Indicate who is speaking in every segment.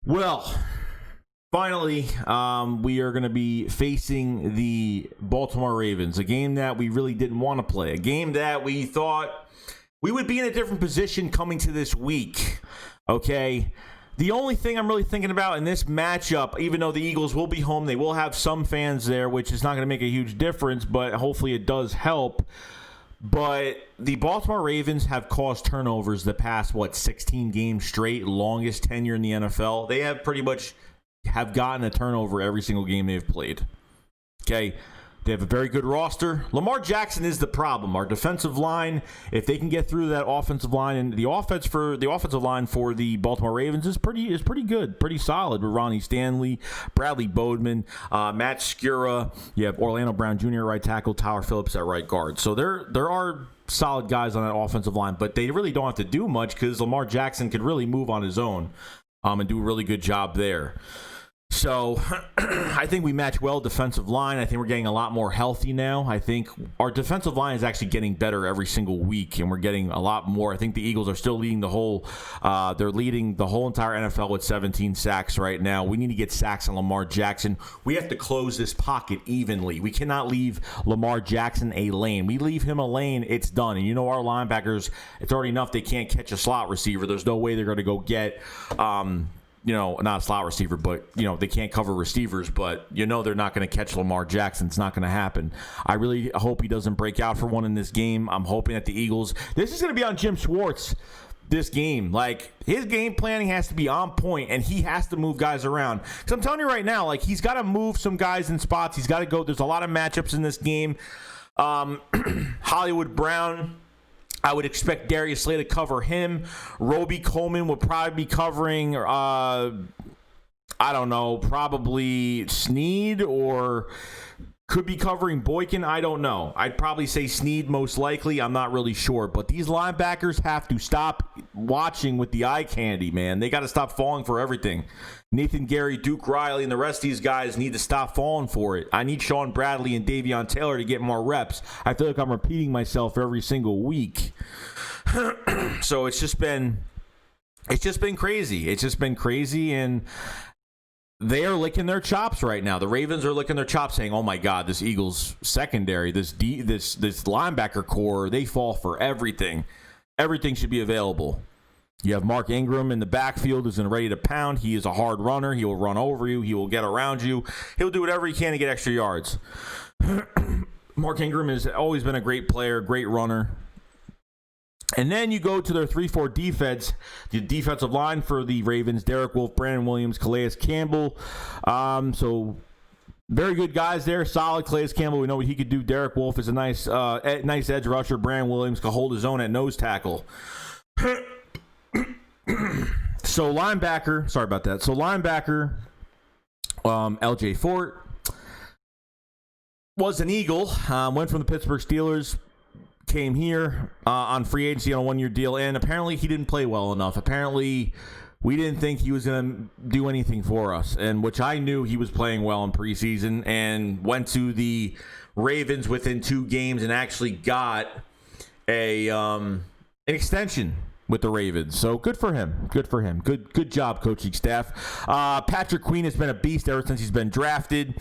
Speaker 1: Well, finally, we are going to be facing the Baltimore Ravens, a game that we really didn't want to play, a game that we thought we would be in a different position coming to this week, okay? The only thing I'm really thinking about in this matchup, even though the Eagles will be home, they will have some fans there, which is not going to make a huge difference, but hopefully it does help. But the Baltimore Ravens have caused turnovers the past, 16 games straight, longest tenure in the NFL. They have pretty much have gotten a turnover every single game they've played. Okay, they have a very good roster. Lamar Jackson is the problem. Our defensive line, if they can get through that offensive line, and the offensive line for the Baltimore Ravens is pretty good, pretty solid with Ronnie Stanley, Bradley Bodeman, Matt Skura. You have Orlando Brown Jr. at right tackle, Tyler Phillips at right guard. So there are solid guys on that offensive line, but they really don't have to do much because Lamar Jackson could really move on his own and do a really good job there. So I think we match well defensive line. I think we're getting a lot more healthy now. I think our defensive line is actually getting better every single week, and we're getting a lot more. I think the Eagles are still leading they're leading the whole entire NFL with 17 sacks right now. We need to get sacks on Lamar Jackson. We have to close this pocket evenly. We cannot leave Lamar Jackson a lane. We leave him a lane, it's done. And you know our linebackers, it's already enough they can't catch a slot receiver. There's no way they're going to go get not a slot receiver, but, they can't cover receivers, but they're not going to catch Lamar Jackson. It's not going to happen. I really hope he doesn't break out for one in this game. I'm hoping that the Eagles, this is going to be on Jim Schwartz, this game. Like, his game planning has to be on point, and he has to move guys around. Because I'm telling you right now, like, he's got to move some guys in spots. He's got to go. There's a lot of matchups in this game. Hollywood Brown, I would expect Darius Slay to cover him. Roby Coleman would probably be covering, probably Snead, or could be covering Boykin. I don't know. I'd probably say Snead most likely. I'm not really sure. But these linebackers have to stop watching with the eye candy, man. They got to stop falling for everything. Nathan Gary, Duke Riley, and the rest of these guys need to stop falling for it. I need Sean Bradley and Davion Taylor to get more reps. I feel like I'm repeating myself every single week. So it's just been crazy. It's just been crazy, and they are licking their chops right now. The Ravens are licking their chops, saying, "Oh my God, this Eagles secondary, this linebacker core, they fall for everything. Everything should be available." You have Mark Ingram in the backfield who's ready to pound. He is a hard runner. He will run over you. He will get around you. He'll do whatever he can to get extra yards. Mark Ingram has always been a great player, great runner. And then you go to their 3-4 defense, the defensive line for the Ravens, Derek Wolfe, Brandon Williams, Calais Campbell. So very good guys there, solid. Calais Campbell, we know what he could do. Derek Wolfe is a nice edge rusher. Brandon Williams can hold his own at nose tackle. So linebacker, LJ Fort was an Eagle, went from the Pittsburgh Steelers, came here on free agency on a one-year deal, and apparently he didn't play well enough. Apparently we didn't think he was going to do anything for us, and which I knew he was playing well in preseason, and went to the Ravens within 2 games and actually got an extension with the Ravens. So good for him. Good job, coaching staff. Patrick Queen has been a beast ever since he's been drafted.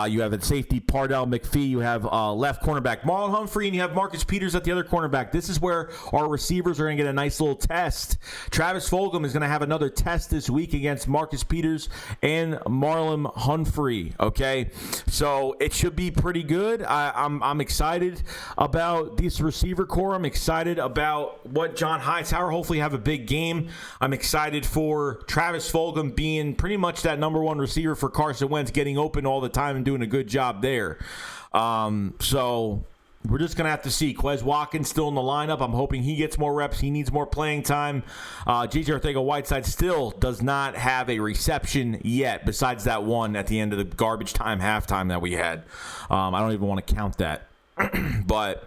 Speaker 1: You have at safety Pardell McPhee. You have left cornerback Marlon Humphrey, and you have Marcus Peters at the other cornerback. This is where our receivers are going to get a nice little test. Travis Fulgham is going to have another test this week against Marcus Peters and Marlon Humphrey. Okay, so it should be pretty good. I'm excited about this receiver core. I'm excited about what John Hightower hopefully have a big game. I'm excited for Travis Fulgham being pretty much that number one receiver for Carson Wentz, getting open all the time and doing a good job there. So we're just going to have to see. Quez Watkins still in the lineup. I'm hoping he gets more reps. He needs more playing time. J.J. Arcega-Whiteside still does not have a reception yet, besides that one at the end of the garbage time halftime that we had. I don't even want to count that. But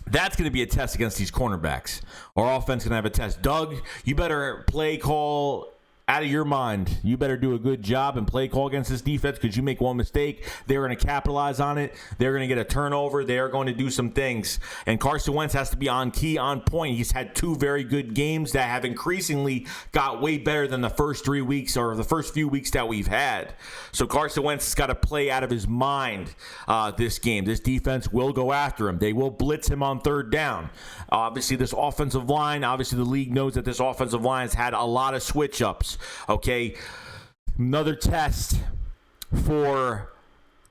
Speaker 1: that's going to be a test against these cornerbacks. Our offense is going to have a test. Doug, you better play call out of your mind, you better do a good job and play call against this defense, because you make one mistake, they're going to capitalize on it. They're going to get a turnover. They are going to do some things. And Carson Wentz has to be on key, on point. He's had 2 very good games that have increasingly got way better than the first 3 weeks or the first few weeks that we've had. So Carson Wentz has got to play out of his mind this game. This defense will go after him. They will blitz him on third down. Obviously, this offensive line, obviously the league knows that this offensive line has had a lot of switch-ups. Okay, another test for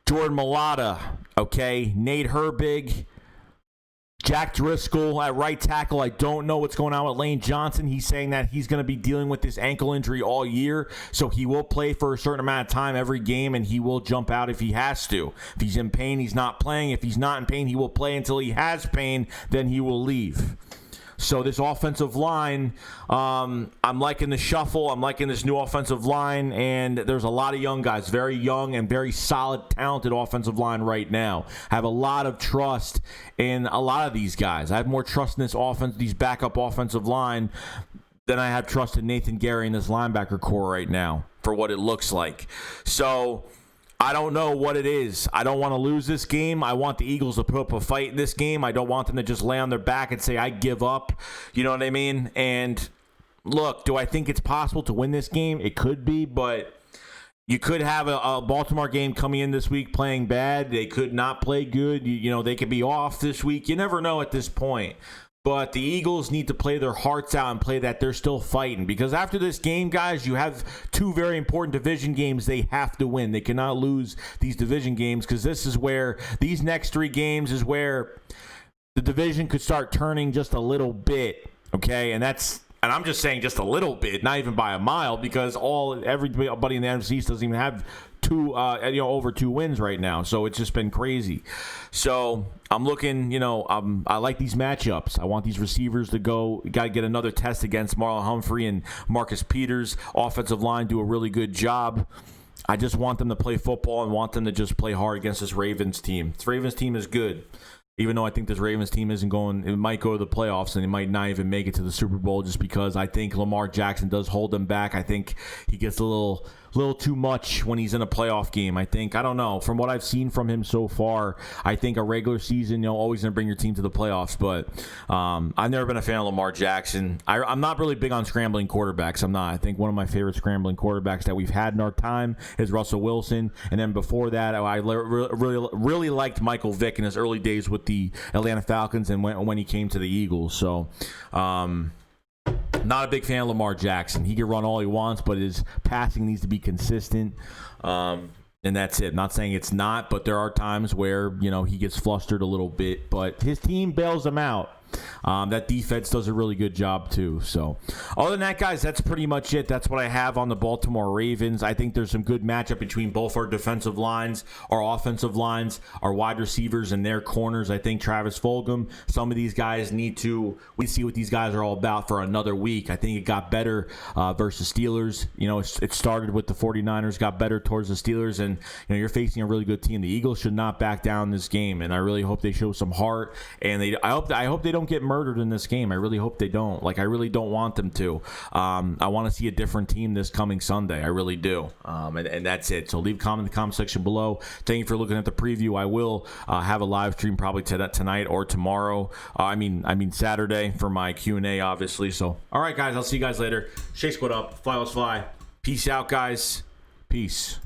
Speaker 1: Jordan Mailata. Okay, Nate Herbig, Jack Driscoll at right tackle. I don't know what's going on with Lane Johnson. He's saying that he's going to be dealing with this ankle injury all year, so he will play for a certain amount of time every game, and he will jump out if he has to. If he's in pain, he's not playing. If he's not in pain, he will play until he has pain, then he will leave. So this offensive line, I'm liking the shuffle. I'm liking this new offensive line, and there's a lot of young guys, very young and very solid, talented offensive line right now. I have a lot of trust in a lot of these guys. I have more trust in this offense, these backup offensive line, than I have trust in Nathan Gary and this linebacker core right now for what it looks like. So I don't know what it is. I don't want to lose this game. I want the Eagles to put up a fight in this game. I don't want them to just lay on their back and say, I give up. You know what I mean? And look, do I think it's possible to win this game? It could be, but you could have a Baltimore game coming in this week playing bad. They could not play good. You know, they could be off this week. You never know at this point. But the Eagles need to play their hearts out and play that they're still fighting. Because after this game, guys, you have 2 very important division games they have to win. They cannot lose these division games, because this is where these next 3 games is where the division could start turning just a little bit. Okay, and I'm just saying just a little bit, not even by a mile, because everybody in the NFC East doesn't even have over 2 wins right now. So it's just been crazy. So I'm looking, I like these matchups. I want these receivers to go. Got to get another test against Marlon Humphrey and Marcus Peters. Offensive line do a really good job. I just want them to play football and want them to just play hard against this Ravens team. This Ravens team is good. Even though I think this Ravens team isn't going, it might go to the playoffs and it might not even make it to the Super Bowl, just because I think Lamar Jackson does hold them back. I think he gets a little too much when he's in a playoff game. I don't know. From what I've seen from him so far, I think a regular season, always going to bring your team to the playoffs. But I've never been a fan of Lamar Jackson. I'm not really big on scrambling quarterbacks. I'm not. I think one of my favorite scrambling quarterbacks that we've had in our time is Russell Wilson. And then before that, I really liked Michael Vick in his early days with the Atlanta Falcons and when he came to the Eagles. So, not a big fan of Lamar Jackson. He can run all he wants, but his passing needs to be consistent. And that's it. Not saying it's not, but there are times where, he gets flustered a little bit, but his team bails him out. That defense does a really good job too. So other than that, guys, that's pretty much it. That's what I have on the Baltimore Ravens. I think there's some good matchup between both our defensive lines, our offensive lines, our wide receivers, and their corners. I think Travis Fulgham, some of these guys we see what these guys are all about for another week. I think it got better versus Steelers. It started with the 49ers, got better towards the Steelers, and you're facing a really good team. The Eagles should not back down this game, and I really hope they show some heart. And I hope they don't get murdered in this game. I really hope they don't. I really don't want them to. I want to see a different team this coming Sunday. I really do. And that's it. So leave a comment in the comment section below. Thank you for looking at the preview. I will have a live stream probably tonight or tomorrow. I mean Saturday for my Q&A, obviously. So, all right, guys. I'll see you guys later. SHAKESQUAD up. Fly, let's fly. Peace out, guys. Peace.